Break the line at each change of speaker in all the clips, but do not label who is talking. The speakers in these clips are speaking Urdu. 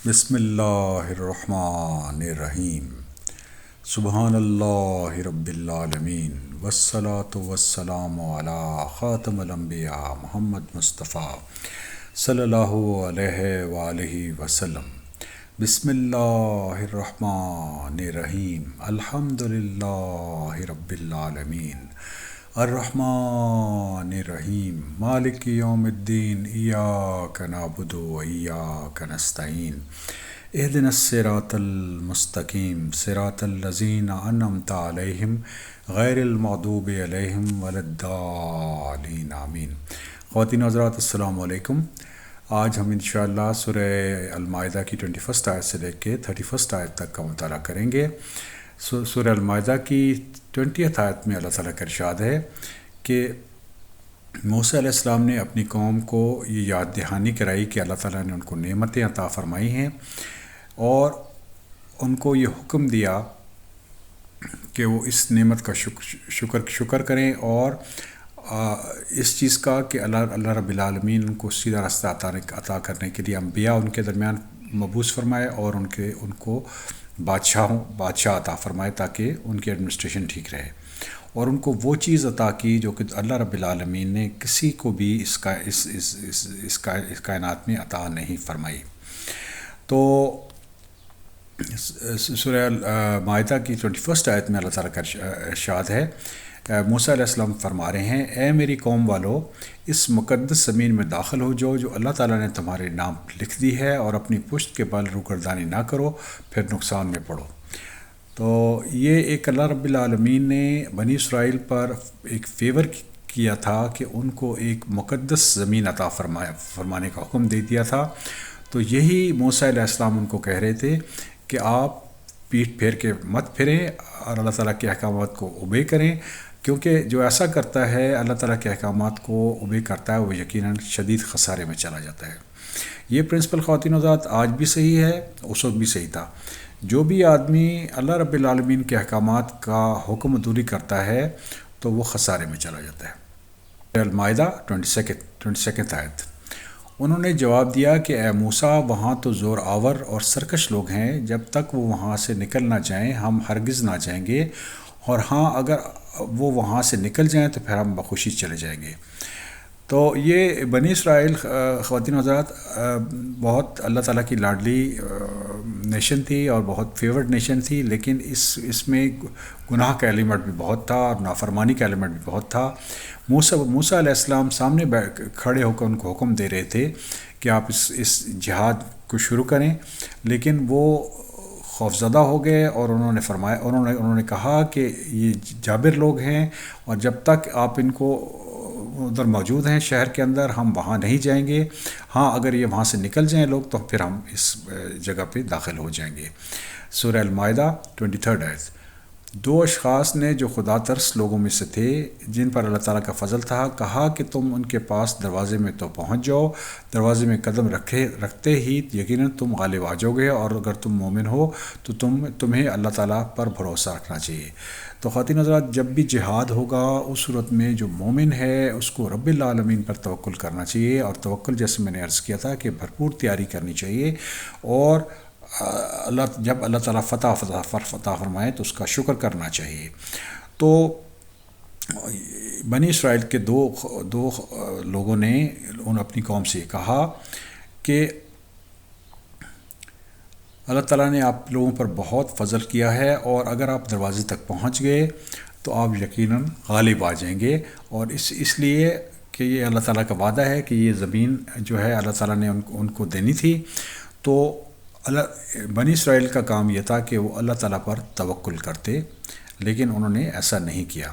بسم اللہ الرحمن الرحیم سبحان اللہ رب العالمین والصلاة والسلام علی خاتم الانبیاء محمد مصطفیٰ صلی اللہ علیہ وآلہ وسلم۔ بسم اللہ الرحمن الرحیم الحمد للہ رب العالمین الرحمن الرحیم مالک یوم الدین ایاک نعبد و ایاک نستعین اہدنا الصراط المستقیم صراط الذین انعمت علیہم غیر المغضوب علیہم ولا الضالین آمین۔ خواتین و حضرات السلام علیکم۔ آج ہم انشاءاللہ سورہ المائدہ کی 21 آیت سے لے کے 31 آیت تک کا مطالعہ کریں گے۔ سورہ المائدہ کی 20 آیت میں اللہ تعالیٰ کا ارشاد ہے کہ موسیٰ علیہ السلام نے اپنی قوم کو یہ یاد دہانی کرائی کہ اللہ تعالیٰ نے ان کو نعمتیں عطا فرمائی ہیں، اور ان کو یہ حکم دیا کہ وہ اس نعمت کا شکر کریں، اور اس چیز کا کہ اللہ رب العالمین ان کو سیدھا راستہ عطا کرنے کے لیے انبیاء ان کے درمیان مبعوث فرمائے، اور ان کو بادشاہ عطا فرمائے تاکہ ان کی ایڈمنسٹریشن ٹھیک رہے، اور ان کو وہ چیز عطا کی جو کہ اللہ رب العالمین نے کسی کو بھی اس کائنات میں عطا نہیں فرمائی۔ تو سورہ مائدہ کی 21 آیت میں اللہ تعالیٰ کا ارشاد ہے، موسیٰ علیہ السلام فرما رہے ہیں، اے میری قوم والو، اس مقدس زمین میں داخل ہو جاؤ جو اللہ تعالیٰ نے تمہارے نام لکھ دی ہے، اور اپنی پشت کے بل روگردانی نہ کرو، پھر نقصان میں پڑو۔ تو یہ ایک اللہ رب العالمین نے بنی اسرائیل پر ایک فیور کیا تھا کہ ان کو ایک مقدس زمین عطا فرمانے کا حکم دے دیا تھا۔ تو یہی موسیٰ علیہ السلام ان کو کہہ رہے تھے کہ آپ پیٹھ پھیر کے مت پھریں اور اللہ تعالیٰ کے احکامات کو اوبے کریں، کیونکہ جو ایسا کرتا ہے اللہ تعالیٰ کے احکامات کو اوبے کرتا ہے وہ یقیناً شدید خسارے میں چلا جاتا ہے۔ یہ پرنسپل خواتین و حضرات آج بھی صحیح ہے، اس وقت بھی صحیح تھا۔ جو بھی آدمی اللہ رب العالمین کے احکامات کا حکم دوری کرتا ہے تو وہ خسارے میں چلا جاتا ہے۔ المائدہ 22 آیت۔ انہوں نے جواب دیا کہ اے موسیٰ، وہاں تو زور آور اور سرکش لوگ ہیں، جب تک وہ وہاں سے نکل نہ جائیں ہم ہرگز نہ جائیں گے، اور ہاں اگر وہ وہاں سے نکل جائیں تو پھر ہم بخوشی چلے جائیں گے۔ تو یہ بنی اسرائیل خواتین و حضرات بہت اللہ تعالیٰ کی لاڈلی نیشن تھی اور بہت فیورڈ نیشن تھی، لیکن اس میں گناہ کا ایلیمنٹ بھی بہت تھا اور نافرمانی کا ایلیمنٹ بھی بہت تھا۔ موسیٰ علیہ السلام سامنے کھڑے ہو کر ان کو حکم دے رہے تھے کہ آپ اس جہاد کو شروع کریں، لیکن وہ خوفزدہ ہو گئے، اور انہوں نے کہا کہ یہ جابر لوگ ہیں، اور جب تک آپ ان کو ادھر موجود ہیں شہر کے اندر ہم وہاں نہیں جائیں گے، ہاں اگر یہ وہاں سے نکل جائیں لوگ تو پھر ہم اس جگہ پہ داخل ہو جائیں گے۔ سورہ المائدہ 23 آیت۔ دو اشخاص نے جو خدا ترس لوگوں میں سے تھے، جن پر اللہ تعالیٰ کا فضل تھا، کہا کہ تم ان کے پاس دروازے میں تو پہنچ جاؤ، دروازے میں قدم رکھتے ہی یقیناً تم غالب آ جاؤ گے، اور اگر تم مومن ہو تو تمہیں اللہ تعالیٰ پر بھروسہ رکھنا چاہیے۔ تو خواتین حضرات، جب بھی جہاد ہوگا اس صورت میں جو مومن ہے اس کو رب العالمین پر توکل کرنا چاہیے، اور توکل جیسے میں نے عرض کیا تھا کہ بھرپور تیاری کرنی چاہیے، اور جب اللہ تعالیٰ فتح فرمائے تو اس کا شکر کرنا چاہیے۔ تو بنی اسرائیل کے دو لوگوں نے اپنی قوم سے کہا کہ اللہ تعالیٰ نے آپ لوگوں پر بہت فضل کیا ہے، اور اگر آپ دروازے تک پہنچ گئے تو آپ یقیناً غالب آ جائیں گے، اور اس لیے کہ یہ اللہ تعالیٰ کا وعدہ ہے کہ یہ زمین جو ہے اللہ تعالیٰ نے ان کو دینی تھی۔ تو بنی اسرائیل کا کام یہ تھا کہ وہ اللہ تعالیٰ پر توکل کرتے، لیکن انہوں نے ایسا نہیں کیا۔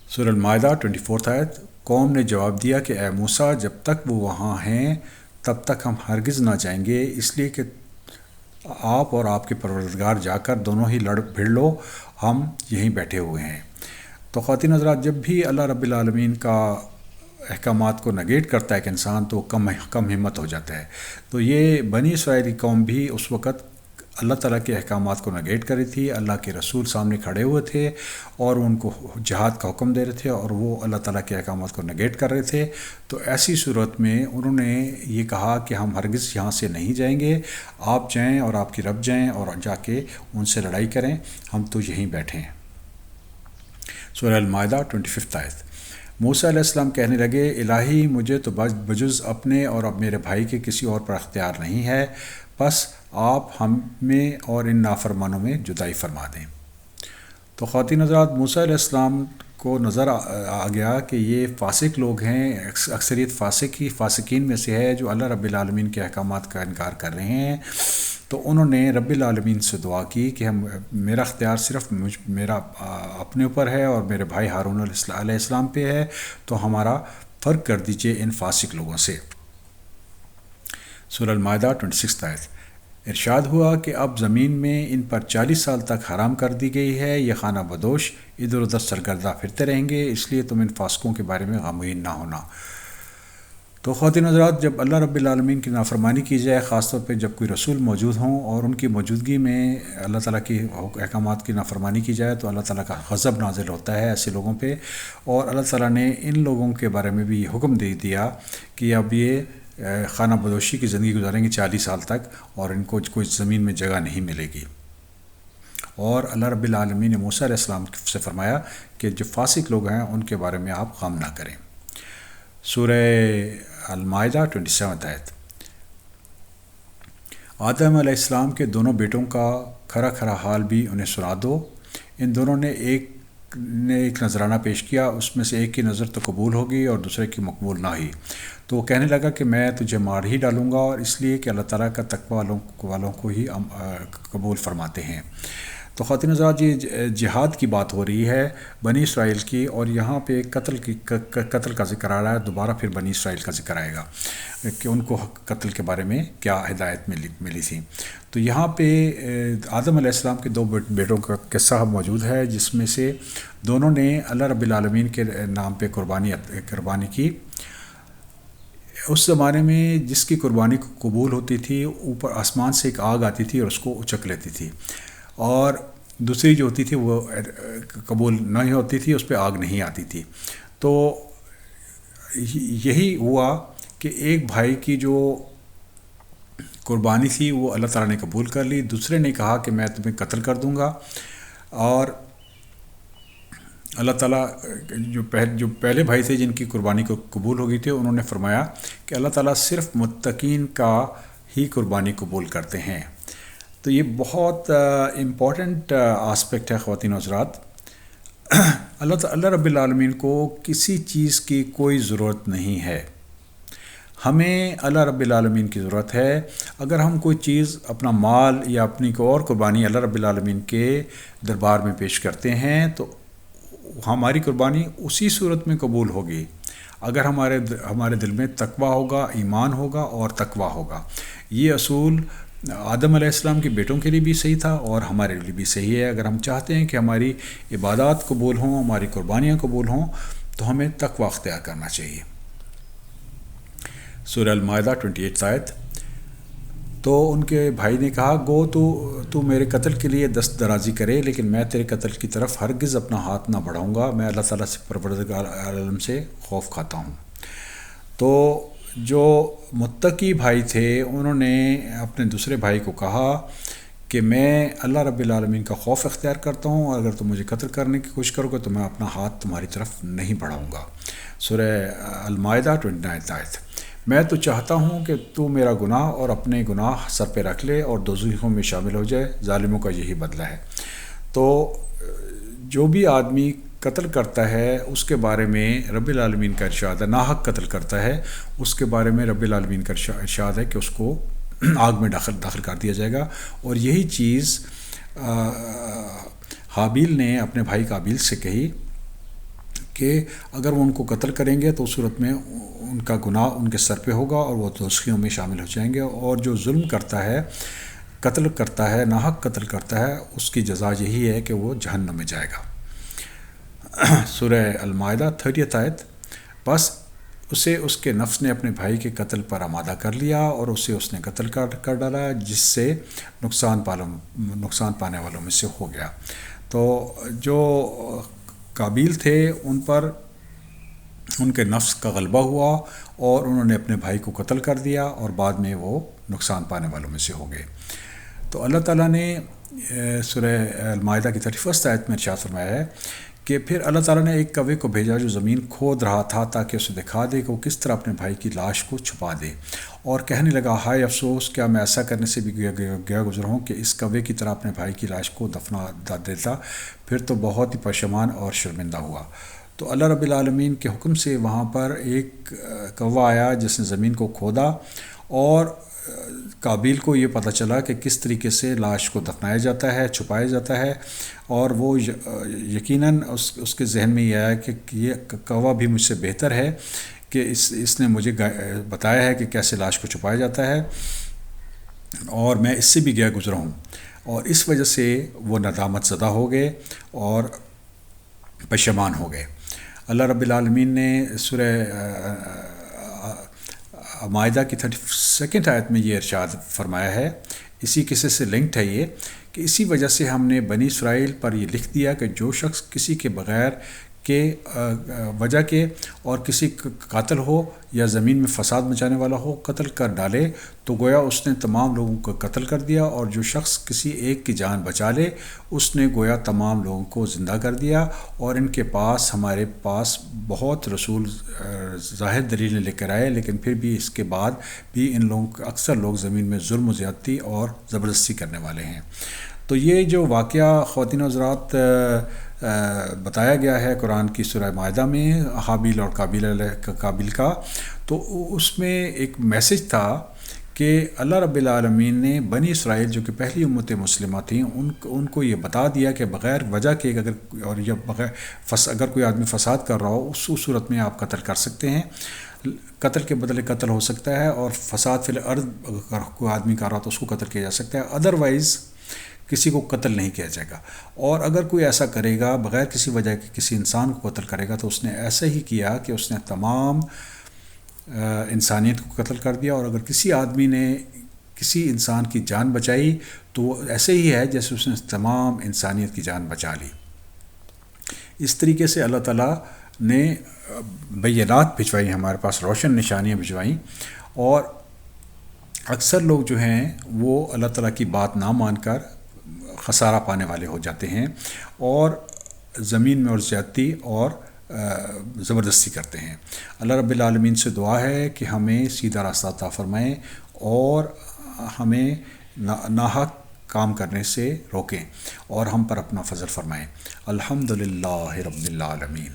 سورہ المائدہ 24 آیت۔ قوم نے جواب دیا کہ اے موسیٰ، جب تک وہ وہاں ہیں تب تک ہم ہرگز نہ جائیں گے، اس لیے کہ آپ اور آپ کے پروردگار جا کر دونوں ہی لڑ بھڑ لو، ہم یہیں بیٹھے ہوئے ہیں۔ تو خواتین حضرات، جب بھی اللہ رب العالمین کا احکامات کو نگیٹ کرتا ہے کہ انسان تو کم ہمت ہو جاتا ہے۔ تو یہ بنی اسرائیلی قوم بھی اس وقت اللہ تعالیٰ کے احکامات کو نگیٹ کر رہی تھی، اللہ کے رسول سامنے کھڑے ہوئے تھے اور ان کو جہاد کا حکم دے رہے تھے اور وہ اللہ تعالیٰ کے احکامات کو نگیٹ کر رہے تھے، تو ایسی صورت میں انہوں نے یہ کہا کہ ہم ہرگز یہاں سے نہیں جائیں گے، آپ جائیں اور آپ کی رب جائیں اور جا کے ان سے لڑائی کریں، ہم تو یہیں بیٹھے ہیں۔ سورہ المائدہ 25 آیت۔ موسیٰ علیہ السلام کہنے لگے، الہی مجھے تو بجز اپنے اور اب میرے بھائی کے کسی اور پر اختیار نہیں ہے، بس آپ ہمیں اور ان نافرمانوں میں جدائی فرما دیں۔ تو خواتین حضرات، موسیٰ علیہ السلام کو نظر آ گیا کہ یہ فاسق لوگ ہیں، اکثریت فاسقین میں سے ہے جو اللہ رب العالمین کے احکامات کا انکار کر رہے ہیں۔ تو انہوں نے رب العالمین سے دعا کی کہ میرا اختیار صرف میرا اپنے اوپر ہے اور میرے بھائی ہارون علیہ السلام پہ ہے، تو ہمارا فرق کر دیجئے ان فاسق لوگوں سے۔ سورہ المائدہ 26 آیت۔ ارشاد ہوا کہ اب زمین میں ان پر 40 سال تک حرام کر دی گئی ہے، یہ خانہ بدوش ادھر ادھر سرگردہ پھرتے رہیں گے، اس لیے تم ان فاسقوں کے بارے میں غمگین نہ ہونا۔ تو خواتین حضرات، جب اللہ رب العالمین کی نافرمانی کی جائے، خاص طور پہ جب کوئی رسول موجود ہوں اور ان کی موجودگی میں اللہ تعالیٰ کی احکامات کی نافرمانی کی جائے، تو اللہ تعالیٰ کا غضب نازل ہوتا ہے ایسے لوگوں پہ، اور اللہ تعالیٰ نے ان لوگوں کے بارے میں بھی یہ حکم دے دیا کہ اب یہ خانہ بدوشی کی زندگی گزاریں گے 40 سال تک، اور ان کو کوئی زمین میں جگہ نہیں ملے گی۔ اور اللہ رب العالمین نے موسیٰ علیہ السلام سے فرمایا کہ جو فاسق لوگ ہیں ان کے بارے میں آپ غم نہ کریں۔ سورہ المائدہ 27 آیت۔ آدم علیہ السلام کے دونوں بیٹوں کا کھرا کھرا حال بھی انہیں سنا دو۔ ان دونوں نے ایک نذرانہ پیش کیا، اس میں سے ایک کی نظر تو قبول ہوگی اور دوسرے کی مقبول نہ ہی، تو وہ کہنے لگا کہ میں تجھے مار ہی ڈالوں گا، اور اس لیے کہ اللہ تعالیٰ کا تقوی والوں کو ہی قبول فرماتے ہیں۔ تو خواتین حضرات، یہ جہاد کی بات ہو رہی ہے بنی اسرائیل کی، اور یہاں پہ قتل کا ذکر آ رہا ہے، دوبارہ پھر بنی اسرائیل کا ذکر آئے گا کہ ان کو قتل کے بارے میں کیا ہدایت ملی تھی۔ تو یہاں پہ آدم علیہ السلام کے 2 بیٹوں کا قصہ موجود ہے، جس میں سے دونوں نے اللہ رب العالمین کے نام پہ قربانی کی۔ اس زمانے میں جس کی قربانی قبول ہوتی تھی، اوپر آسمان سے ایک آگ آتی تھی اور اس کو اچک لیتی تھی، اور دوسری جو ہوتی تھی وہ قبول نہیں ہوتی تھی، اس پہ آگ نہیں آتی تھی۔ تو یہی ہوا کہ ایک بھائی کی جو قربانی تھی وہ اللہ تعالیٰ نے قبول کر لی، دوسرے نے کہا کہ میں تمہیں قتل کر دوں گا، اور اللہ تعالیٰ جو پہلے بھائی تھے جن کی قربانی کو قبول ہو گئی تھی، انہوں نے فرمایا کہ اللہ تعالیٰ صرف متقین کا ہی قربانی قبول کرتے ہیں۔ تو یہ بہت امپورٹنٹ آسپیکٹ ہے خواتین و حضرات۔ اللہ رب العالمین کو کسی چیز کی کوئی ضرورت نہیں ہے، ہمیں اللہ رب العالمین کی ضرورت ہے۔ اگر ہم کوئی چیز، اپنا مال یا اپنی کوئی اور قربانی اللہ رب العالمین کے دربار میں پیش کرتے ہیں، تو ہماری قربانی اسی صورت میں قبول ہوگی اگر ہمارے دل میں تقوی ہوگا، ایمان ہوگا اور تقوی ہوگا۔ یہ اصول آدم علیہ السلام کے بیٹوں کے لیے بھی صحیح تھا اور ہمارے لیے بھی صحیح ہے۔ اگر ہم چاہتے ہیں کہ ہماری عبادات قبول ہوں، ہماری قربانیاں قبول ہوں، تو ہمیں تقوی اختیار کرنا چاہیے۔ سورہ المائدہ 28 آیت۔ تو ان کے بھائی نے کہا، گو تو میرے قتل کے لیے دست درازی کرے، لیکن میں تیرے قتل کی طرف ہرگز اپنا ہاتھ نہ بڑھاؤں گا، میں اللہ تعالیٰ سے پروردگار عالم سے خوف کھاتا ہوں۔ تو جو متقی بھائی تھے انہوں نے اپنے دوسرے بھائی کو کہا کہ میں اللہ رب العالمین کا خوف اختیار کرتا ہوں، اور اگر تم مجھے قتل کرنے کی کوشش کرو گے تو میں اپنا ہاتھ تمہاری طرف نہیں بڑھاؤں گا۔ سورہ المائدہ 29 آیت۔ میں تو چاہتا ہوں کہ تو میرا گناہ اور اپنے گناہ سر پہ رکھ لے اور دوزخیوں میں شامل ہو جائے، ظالموں کا یہی بدلہ ہے۔ تو جو بھی آدمی قتل کرتا ہے اس کے بارے میں رب العالمین کا ارشاد ہے، ناحق قتل کرتا ہے اس کے بارے میں رب العالمین کا ارشاد ہے کہ اس کو آگ میں داخل کر دیا جائے گا۔ اور یہی چیز حابیل نے اپنے بھائی قابیل سے کہی کہ اگر وہ ان کو قتل کریں گے تو اس صورت میں ان کا گناہ ان کے سر پہ ہوگا اور وہ دوزخیوں میں شامل ہو جائیں گے، اور جو ظلم کرتا ہے، قتل کرتا ہے، ناحق قتل کرتا ہے، اس کی جزا یہی ہے کہ وہ جہنم میں جائے گا۔ سورہ المائدہ 30 آیت۔ بس اسے اس کے نفس نے اپنے بھائی کے قتل پر آمادہ کر لیا اور اسے اس نے قتل کر ڈالا، جس سے نقصان پانے والوں میں سے ہو گیا۔ تو جو قابیل تھے ان پر ان کے نفس کا غلبہ ہوا اور انہوں نے اپنے بھائی کو قتل کر دیا اور بعد میں وہ نقصان پانے والوں میں سے ہو گئے۔ تو اللہ تعالیٰ نے سورہ المائدہ کی 31 آیت میں ارشاد فرمایا ہے کہ پھر اللہ تعالیٰ نے ایک کوے کو بھیجا جو زمین کھود رہا تھا تاکہ اسے دکھا دے کہ وہ کس طرح اپنے بھائی کی لاش کو چھپا دے، اور کہنے لگا ہائے افسوس، کیا میں ایسا کرنے سے بھی گیا گزر ہوں کہ اس کوے کی طرح اپنے بھائی کی لاش کو دفنا دیتا، پھر تو بہت ہی پشیمان اور شرمندہ ہوا۔ تو اللہ رب العالمین کے حکم سے وہاں پر ایک کوا آیا جس نے زمین کو کھودا، اور قابیل کو یہ پتہ چلا کہ کس طریقے سے لاش کو دفنایا جاتا ہے، چھپایا جاتا ہے، اور وہ یقیناً اس کے ذہن میں یہ آیا کہ یہ کوا بھی مجھ سے بہتر ہے کہ اس نے مجھے بتایا ہے کہ کیسے لاش کو چھپایا جاتا ہے، اور میں اس سے بھی گیا گزرا ہوں، اور اس وجہ سے وہ ندامت زدہ ہو گئے اور پشیمان ہو گئے۔ اللہ رب العالمین نے سورہ مائدہ کی 32 آیت میں یہ ارشاد فرمایا ہے، اسی قصے سے لنکڈ ہے یہ، کہ اسی وجہ سے ہم نے بنی اسرائیل پر یہ لکھ دیا کہ جو شخص کسی کے بغیر کے وجہ کے اور کسی قاتل ہو یا زمین میں فساد مچانے والا ہو قتل کر ڈالے تو گویا اس نے تمام لوگوں کو قتل کر دیا، اور جو شخص کسی ایک کی جان بچا لے اس نے گویا تمام لوگوں کو زندہ کر دیا۔ اور ان کے پاس ہمارے پاس بہت رسول ظاہر دلیلیں لے کر آئے، لیکن پھر بھی اس کے بعد بھی ان لوگوں اکثر لوگ زمین میں ظلم و زیادتی اور زبردستی کرنے والے ہیں۔ تو یہ جو واقعہ خواتین و حضرات بتایا گیا ہے قرآن کی سورہ مائدہ میں حابیل اور قابیل کا، تو اس میں ایک میسج تھا کہ اللہ رب العالمین نے بنی اسرائیل جو کہ پہلی امت مسلمہ تھیں ان کو یہ بتا دیا کہ بغیر وجہ کے اگر کوئی آدمی فساد کر رہا ہو اس صورت میں آپ قتل کر سکتے ہیں، قتل کے بدلے قتل ہو سکتا ہے، اور فساد فی الارض اگر کوئی آدمی کر رہا تو اس کو قتل کیا جا سکتا ہے، ادروائز کسی کو قتل نہیں کیا جائے گا۔ اور اگر کوئی ایسا کرے گا بغیر کسی وجہ کے کسی انسان کو قتل کرے گا تو اس نے ایسا ہی کیا کہ اس نے تمام انسانیت کو قتل کر دیا، اور اگر کسی آدمی نے کسی انسان کی جان بچائی تو وہ ایسے ہی ہے جیسے اس نے تمام انسانیت کی جان بچا لی۔ اس طریقے سے اللہ تعالیٰ نے بینات بھجوائی، ہمارے پاس روشن نشانیاں بھجوائیں، اور اکثر لوگ جو ہیں وہ اللہ تعالیٰ کی بات نہ مان کر خسارہ پانے والے ہو جاتے ہیں اور زمین میں اور زیادتی اور زبردستی کرتے ہیں۔ اللہ رب العالمین سے دعا ہے کہ ہمیں سیدھا راستہ عطا فرمائیں اور ہمیں ناحق کام کرنے سے روکیں اور ہم پر اپنا فضل فرمائیں۔ الحمدللہ رب العالمین۔